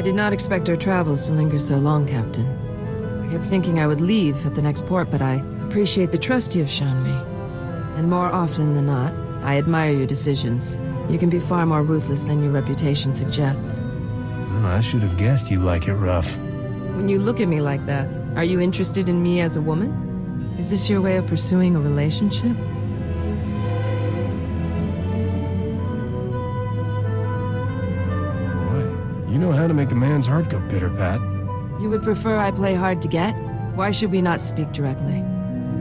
did not expect our travels to linger so long, Captain. I kept thinking I would leave at the next port, but I appreciate the trust you've shown me. And more often than not, I admire your decisions. You can be far more ruthless than your reputation suggests. Well, I should have guessed you'd like it rough. When you look at me like that, are you interested in me as a woman? Is this your way of pursuing a relationship? Boy, you know how to make a man's heart go pitter-pat. You would prefer I play hard to get? Why should we not speak directly?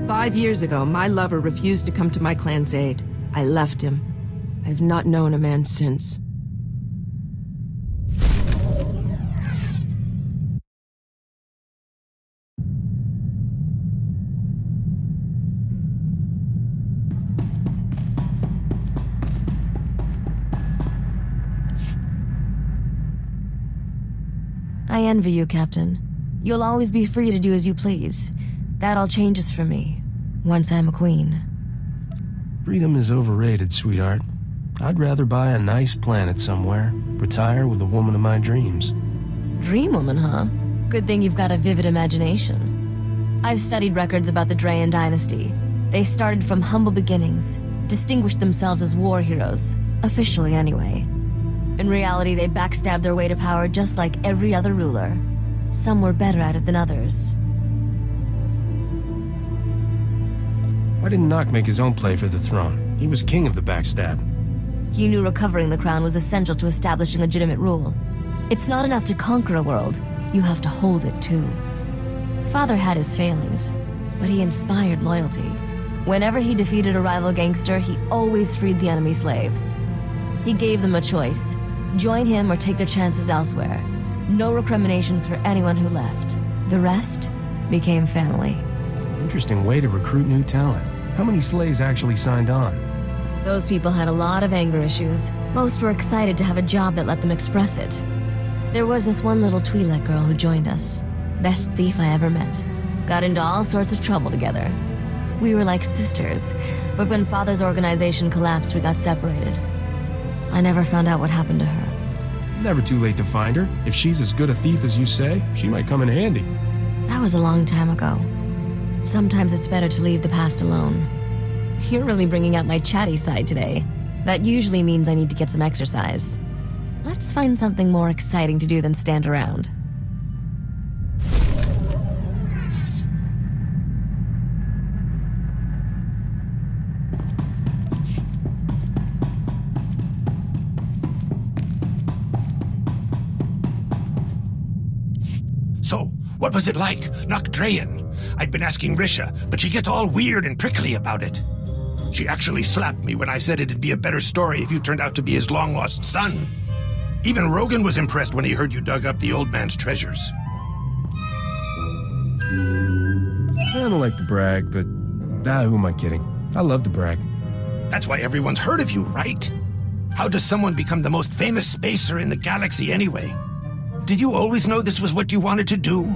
5 years ago, my lover refused to come to my clan's aid. I left him. I have not known a man since. I envy you, Captain. You'll always be free to do as you please. That all changes for me, once I'm a queen. Freedom is overrated, sweetheart. I'd rather buy a nice planet somewhere, retire with the woman of my dreams. Dream woman, huh? Good thing you've got a vivid imagination. I've studied records about the Drayan dynasty. They started from humble beginnings, distinguished themselves as war heroes, officially anyway. In reality, they backstabbed their way to power just like every other ruler. Some were better at it than others. Why didn't Nock make his own play for the throne? He was king of the backstab. He knew recovering the crown was essential to establishing legitimate rule. It's not enough to conquer a world, you have to hold it too. Father had his failings, but he inspired loyalty. Whenever he defeated a rival gangster, he always freed the enemy slaves. He gave them a choice: join him or take their chances elsewhere. No recriminations for anyone who left. The rest became family. Interesting way to recruit new talent. How many slaves actually signed on? Those people had a lot of anger issues. Most were excited to have a job that let them express it. There was this one little Twi'lek girl who joined us. Best thief I ever met. Got into all sorts of trouble together. We were like sisters, but when Father's organization collapsed, we got separated. I never found out what happened to her. Never too late to find her. If she's as good a thief as you say, she might come in handy. That was a long time ago. Sometimes it's better to leave the past alone. You're really bringing out my chatty side today. That usually means I need to get some exercise. Let's find something more exciting to do than stand around. So, what was it like, Nock Drayan? I'd been asking Risha, but she gets all weird and prickly about it. She actually slapped me when I said it'd be a better story if you turned out to be his long-lost son. Even Rogan was impressed when he heard you dug up the old man's treasures. I don't like to brag, but who am I kidding? I love to brag. That's why everyone's heard of you, right? How does someone become the most famous spacer in the galaxy anyway? Did you always know this was what you wanted to do?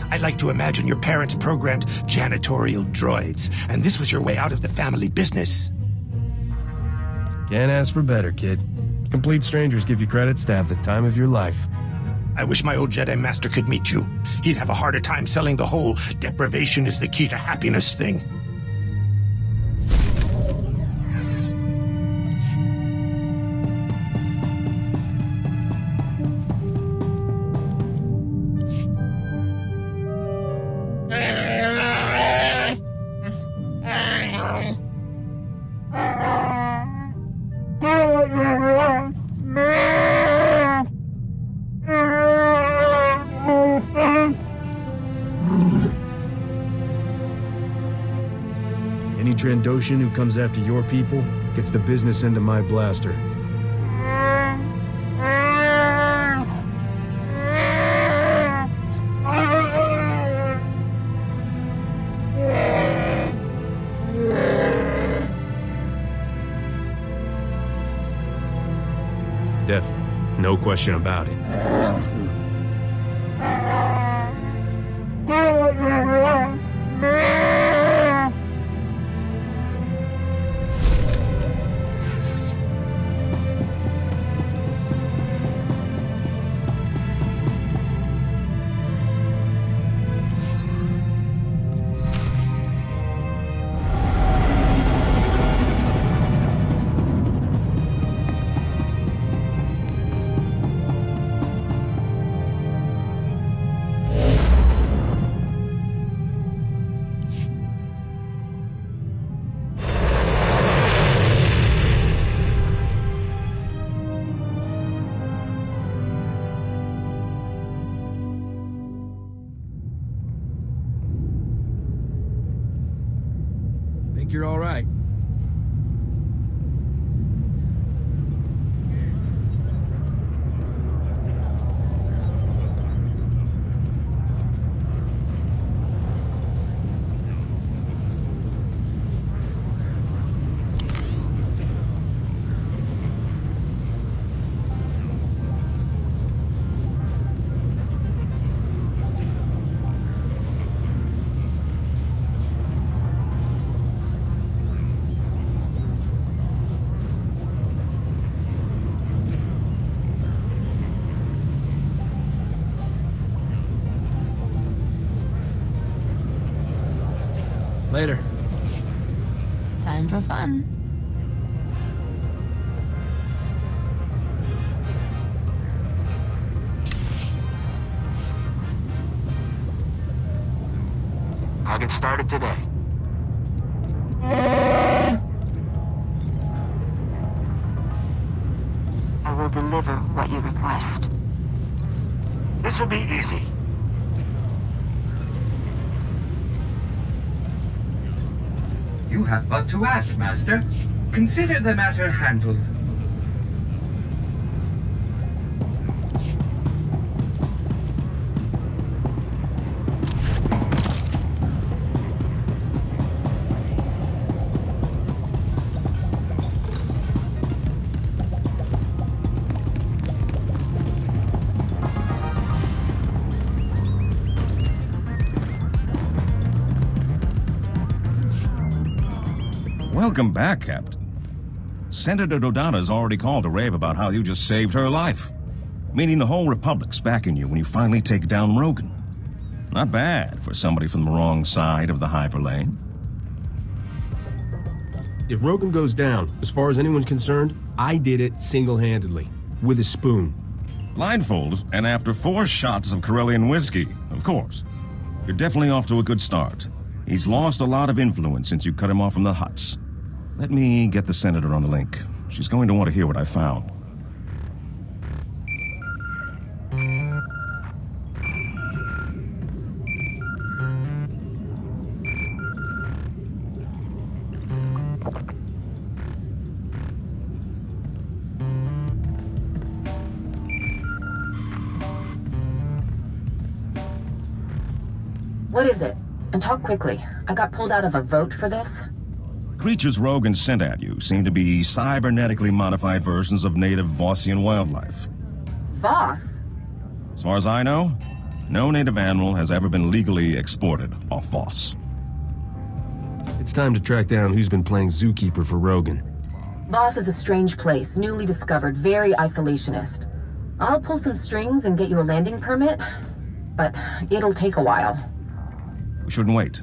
I'd like to imagine your parents programmed janitorial droids, and this was your way out of the family business. Can't ask for better, kid. Complete strangers give you credits to have the time of your life. I wish my old Jedi Master could meet you. He'd have a harder time selling the whole deprivation is the key to happiness thing. Any Trandoshan who comes after your people gets the business end of my blaster. Definitely. No question about it. Think you're all right? Later. Time for fun. I'll get started today. I will deliver what you request. This will be easy. You have but to ask, Master. Consider the matter handled. Welcome back, Captain. Senator Dodana's already called to rave about how you just saved her life. Meaning the whole Republic's backing you when you finally take down Rogan. Not bad for somebody from the wrong side of the hyperlane. If Rogan goes down, as far as anyone's concerned, I did it single-handedly, with a spoon. Blindfolded, and after 4 shots of Corellian whiskey, of course. You're definitely off to a good start. He's lost a lot of influence since you cut him off from the huts. Let me get the Senator on the link. She's going to want to hear what I found. What is it? And talk quickly. I got pulled out of a vote for this. Creatures Rogan sent at you seem to be cybernetically modified versions of native Vossian wildlife. Voss? As far as I know, no native animal has ever been legally exported off Voss. It's time to track down who's been playing zookeeper for Rogan. Voss is a strange place, newly discovered, very isolationist. I'll pull some strings and get you a landing permit, but it'll take a while. We shouldn't wait.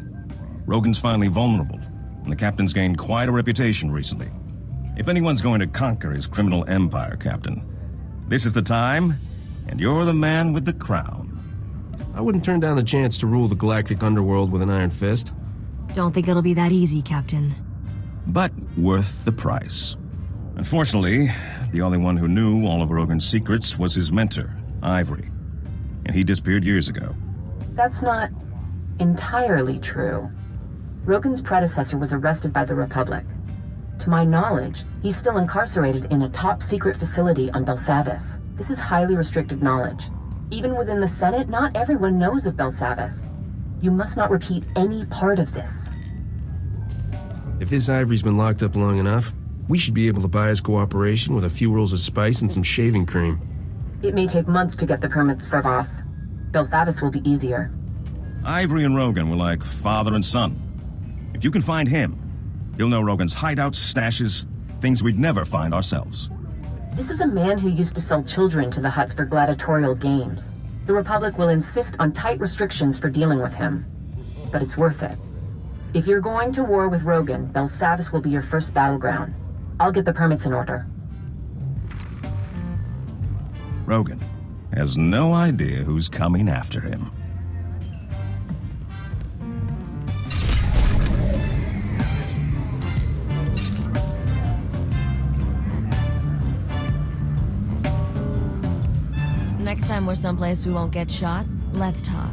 Rogan's finally vulnerable, and the Captain's gained quite a reputation recently. If anyone's going to conquer his criminal empire, Captain, this is the time, and you're the man with the crown. I wouldn't turn down the chance to rule the galactic underworld with an iron fist. Don't think it'll be that easy, Captain. But worth the price. Unfortunately, the only one who knew all of Rogan's secrets was his mentor, Ivory. And he disappeared years ago. That's not entirely true. Rogan's predecessor was arrested by the Republic. To my knowledge, he's still incarcerated in a top-secret facility on Belsavis. This is highly restricted knowledge. Even within the Senate, not everyone knows of Belsavis. You must not repeat any part of this. If this Ivory's been locked up long enough, we should be able to buy his cooperation with a few rolls of spice and some shaving cream. It may take months to get the permits for Voss. Belsavis will be easier. Ivory and Rogan were like father and son. If you can find him, you'll know Rogan's hideouts, stashes, things we'd never find ourselves. This is a man who used to sell children to the huts for gladiatorial games. The Republic will insist on tight restrictions for dealing with him. But it's worth it. If you're going to war with Rogan, Belsavis will be your first battleground. I'll get the permits in order. Rogan has no idea who's coming after him. Next time we're someplace we won't get shot, let's talk.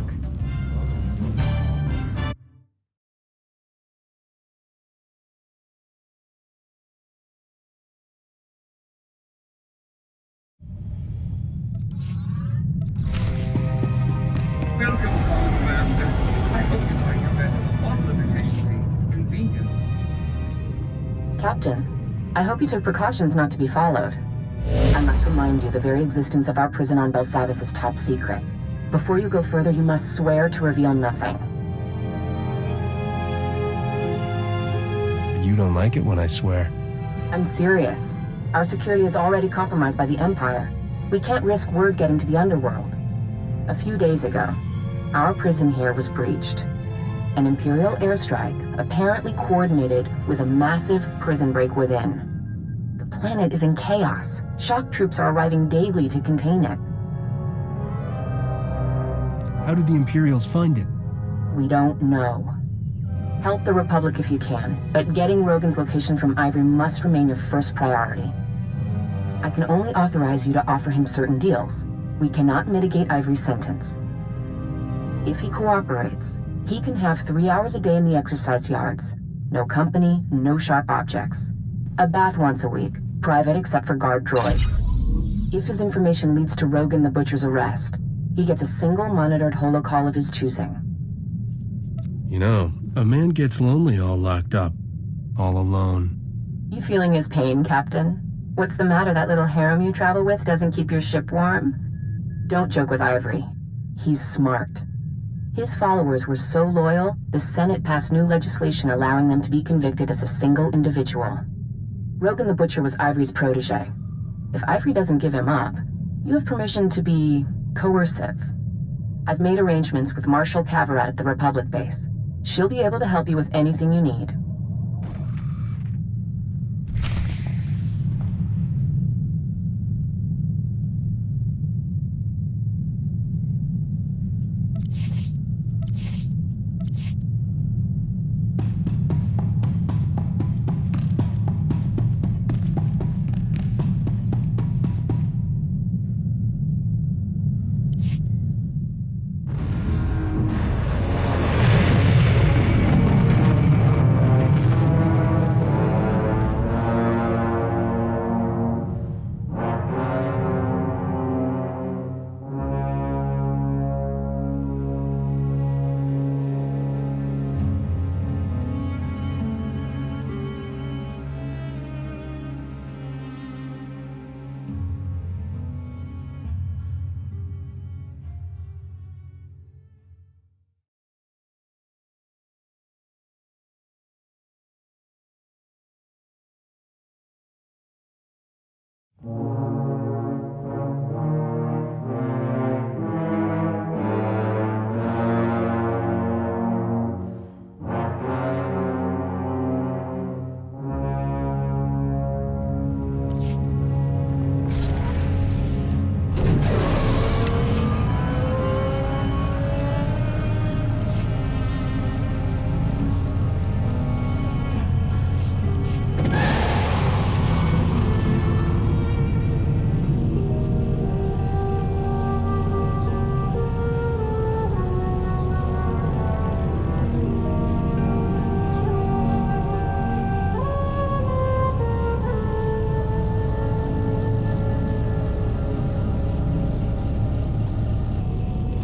Welcome home, Master. I hope you find your vessel a model of efficiency, convenience. Captain, I hope you took precautions not to be followed. I must remind you the very existence of our prison on Belsavis is top secret. Before you go further, you must swear to reveal nothing. You don't like it when I swear. I'm serious. Our security is already compromised by the Empire. We can't risk word getting to the underworld. A few days ago, our prison here was breached. An Imperial airstrike, apparently coordinated with a massive prison break within. The planet is in chaos. Shock troops are arriving daily to contain it. How did the Imperials find it? We don't know. Help the Republic if you can, but getting Rogan's location from Ivory must remain your first priority. I can only authorize you to offer him certain deals. We cannot mitigate Ivory's sentence. If he cooperates, he can have 3 hours a day in the exercise yards. No company, no sharp objects. A bath once a week, private except for guard droids. If his information leads to Rogan the Butcher's arrest, he gets a single monitored holocall of his choosing. You know, a man gets lonely all locked up, all alone. You feeling his pain, Captain? What's the matter? That little harem you travel with doesn't keep your ship warm? Don't joke with Ivory. He's smart. His followers were so loyal, the Senate passed new legislation allowing them to be convicted as a single individual. Rogan the Butcher was Ivory's protege. If Ivory doesn't give him up, you have permission to be coercive. I've made arrangements with Marshal Cavarat at the Republic base. She'll be able to help you with anything you need.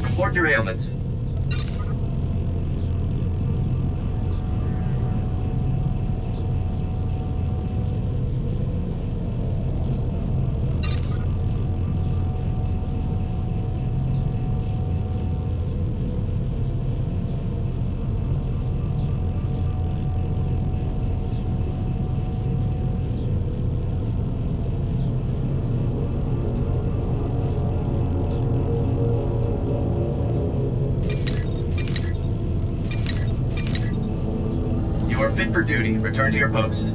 Report your ailments. You are fit for duty. Return to your post.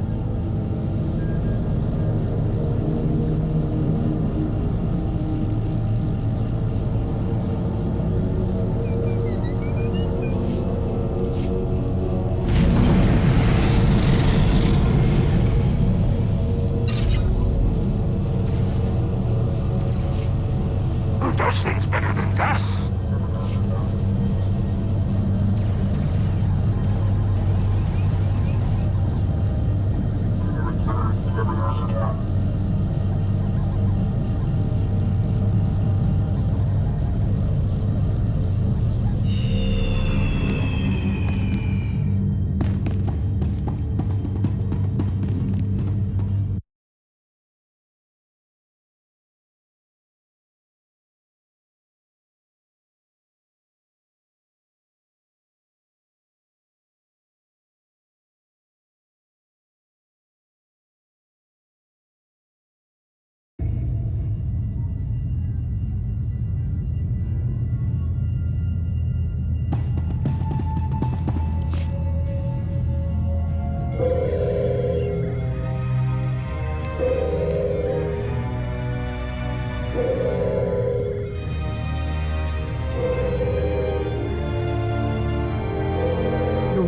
Who does things better than Gus?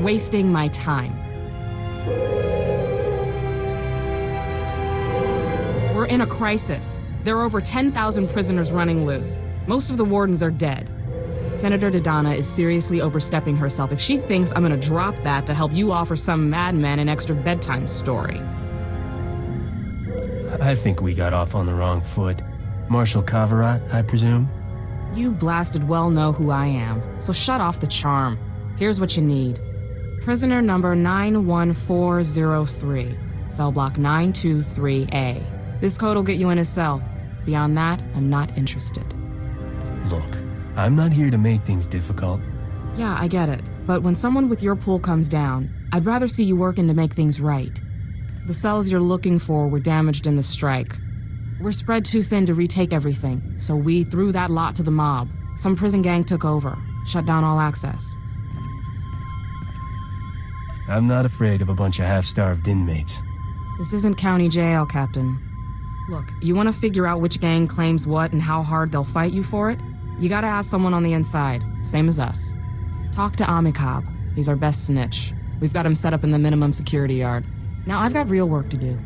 wasting my time. We're in a crisis. There are over 10,000 prisoners running loose. Most of the wardens are dead. Senator Dodonna is seriously overstepping herself if she thinks I'm gonna drop that to help you offer some madman an extra bedtime story. I think we got off on the wrong foot. Marshal Kavarat, I presume? You blasted well know who I am, so shut off the charm. Here's what you need. Prisoner number 91403, cell block 923A. This code will get you in a cell. Beyond that, I'm not interested. Look, I'm not here to make things difficult. Yeah, I get it. But when someone with your pool comes down, I'd rather see you working to make things right. The cells you're looking for were damaged in the strike. We're spread too thin to retake everything, so we threw that lot to the mob. Some prison gang took over, shut down all access. I'm not afraid of a bunch of half-starved inmates. This isn't county jail, Captain. Look, you want to figure out which gang claims what and how hard they'll fight you for it? You gotta ask someone on the inside, same as us. Talk to Amikab. He's our best snitch. We've got him set up in the minimum security yard. Now I've got real work to do.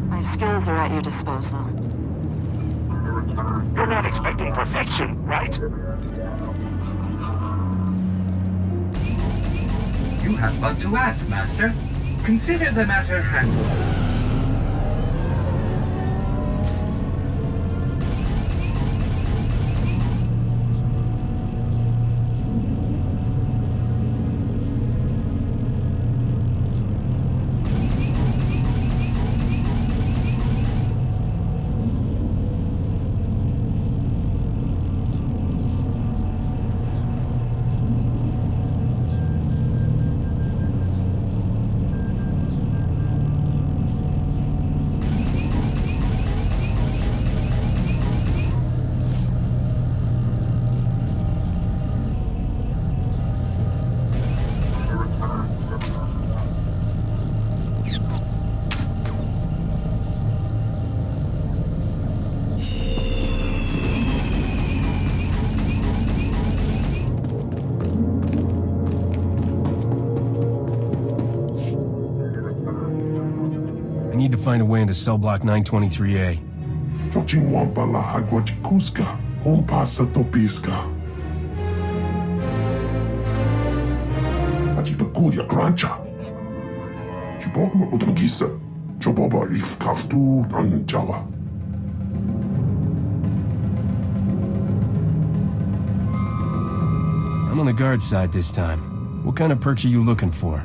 My skills are at your disposal. You're not expecting perfection, right? You have but to ask, Master. Consider the matter handled. I need to find a way into cell block 923A. Chochinwampa la agua chikuska, un pasa topiska. Achipakulia grancha. Chiboma utangisa, choboba if kaftu anjawa. I'm on the guard side this time. What kind of perks are you looking for?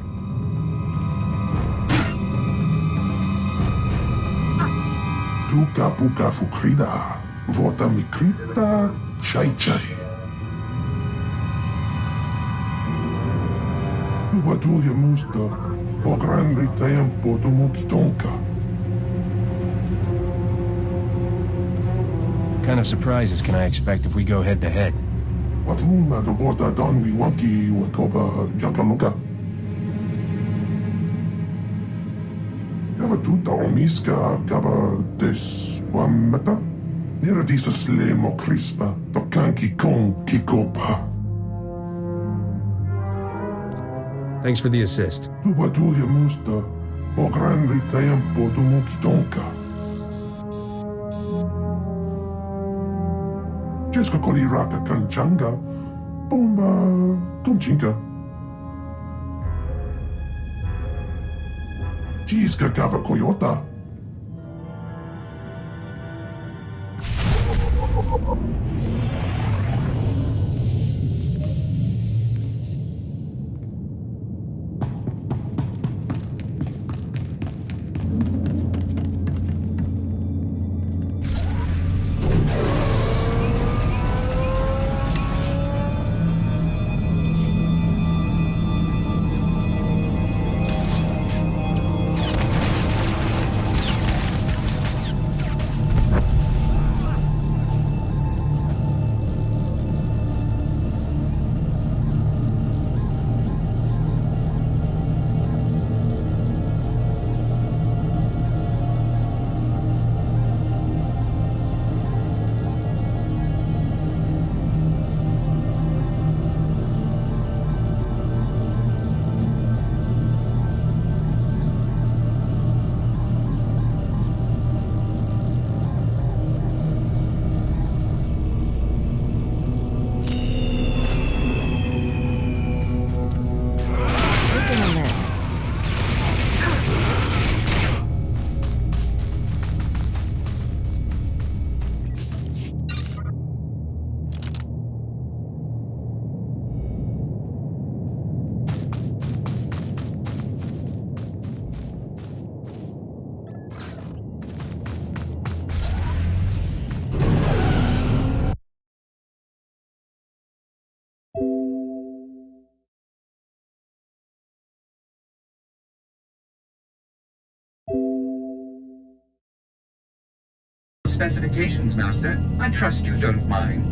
Tuka puka fukrida, vota mikrita, chai chai. Tubatulia musta, o grande tempo tomukitonka. What kind of surprises can I expect if we go head-to-head? Wafuma do bota donwi wanki wakoba jakamuka. Gava tuta omiska, gava des wamata. Nera disa slemo crispa, tokanki kon kikopa. Thanks for the assist. Tubatulia musta, o grande tempo tomukitonka. Jeska koliraka kanchanga, bomba kunchinka. Jiska gava koyota. specifications, Master. I trust you don't mind.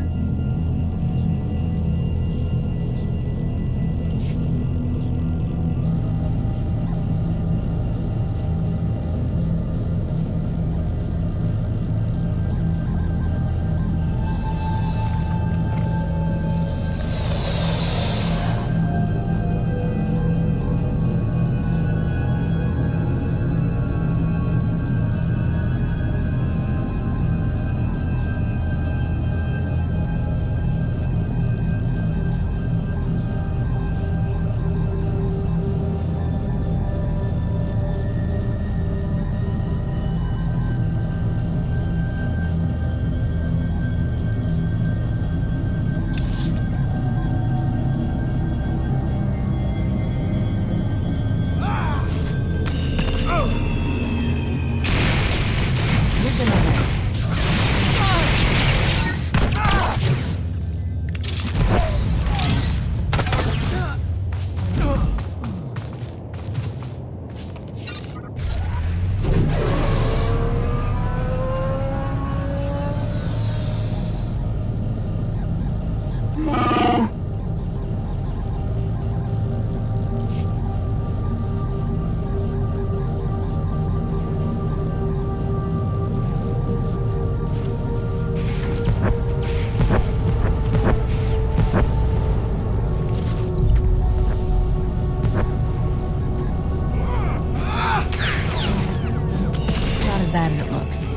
As bad as it looks.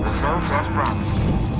Results as promised.